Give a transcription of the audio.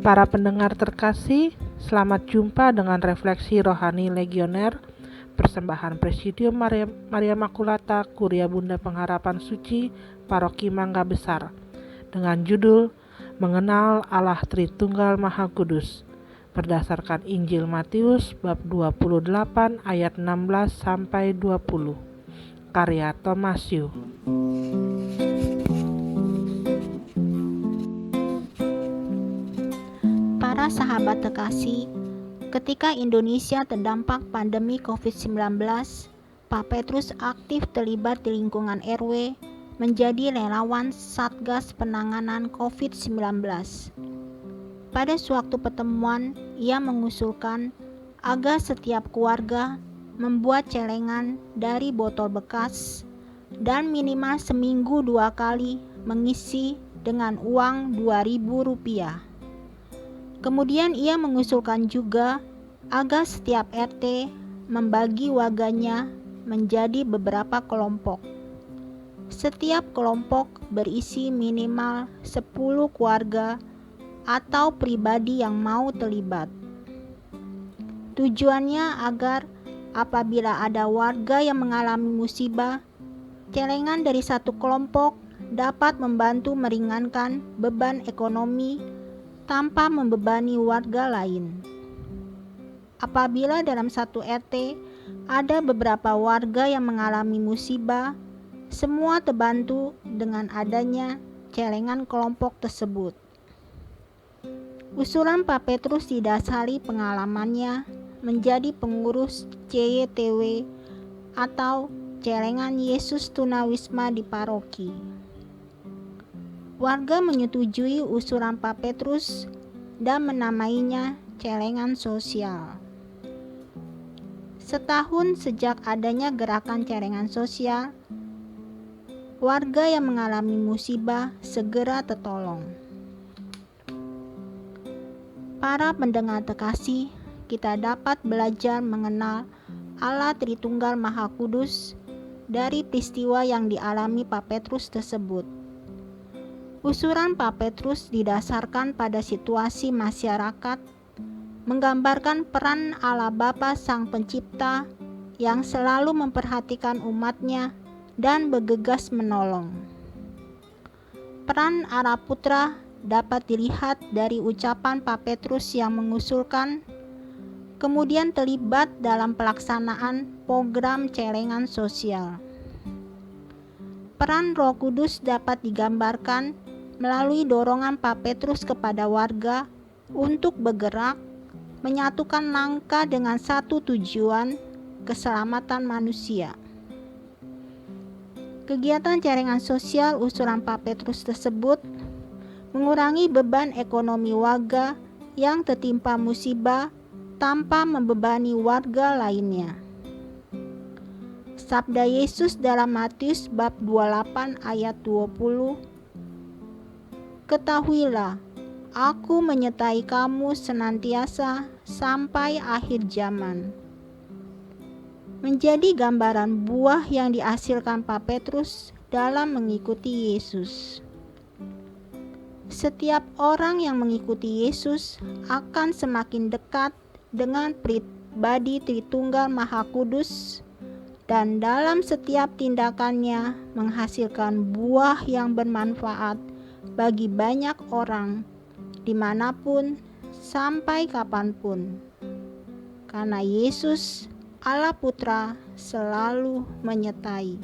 Para pendengar terkasih, selamat jumpa dengan Refleksi Rohani Legioner, persembahan Presidium Maria Makulata, Kuria Bunda Pengharapan Suci, Paroki Mangga Besar, dengan judul Mengenal Allah Tritunggal Maha Kudus, berdasarkan Injil Matius bab 28 ayat 16 sampai 20, karya Thomas Yu. Para sahabat terkasih, ketika Indonesia terdampak pandemi COVID-19, Pak Petrus aktif terlibat di lingkungan RW menjadi relawan Satgas Penanganan COVID-19. Pada suatu pertemuan, ia mengusulkan agar setiap keluarga membuat celengan dari botol bekas dan minimal seminggu 2 kali mengisi dengan uang Rp2.000. Kemudian ia mengusulkan juga agar setiap RT membagi warganya menjadi beberapa kelompok. Setiap kelompok berisi minimal 10 keluarga atau pribadi yang mau terlibat. Tujuannya agar apabila ada warga yang mengalami musibah, celengan dari satu kelompok dapat membantu meringankan beban ekonomi tanpa membebani warga lain. Apabila dalam satu RT ada beberapa warga yang mengalami musibah, semua terbantu dengan adanya celengan kelompok tersebut. Usulan Pak Petrus didasari pengalamannya menjadi pengurus CYTW atau Celengan Yesus Tunawisma di paroki. Warga menyetujui usulan Pak Petrus dan menamainya celengan sosial. Setahun sejak adanya gerakan celengan sosial, warga yang mengalami musibah segera tertolong. Para pendengar terkasih, kita dapat belajar mengenal Allah Tritunggal Maha Kudus dari peristiwa yang dialami Pak Petrus tersebut. Usulan Pak Petrus didasarkan pada situasi masyarakat, menggambarkan peran Allah Bapa Sang Pencipta yang selalu memperhatikan umatnya dan bergegas menolong. Peran Allah Putra dapat dilihat dari ucapan Pak Petrus yang mengusulkan, kemudian terlibat dalam pelaksanaan program celengan sosial. Peran Roh Kudus dapat digambarkan melalui dorongan Pak Petrus kepada warga untuk bergerak, menyatukan langkah dengan satu tujuan, keselamatan manusia. Kegiatan celengan sosial usulan Pak Petrus tersebut mengurangi beban ekonomi warga yang tertimpa musibah tanpa membebani warga lainnya. Sabda Yesus dalam Matius bab 28 ayat 20, "Ketahuilah, Aku menyertai kamu senantiasa sampai akhir zaman." Menjadi gambaran buah yang dihasilkan Pak Petrus dalam mengikuti Yesus. Setiap orang yang mengikuti Yesus akan semakin dekat dengan pribadi Tritunggal Maha Kudus dan dalam setiap tindakannya menghasilkan buah yang bermanfaat bagi banyak orang, dimanapun, sampai kapanpun. Karena Yesus, Allah Putra, selalu menyertai.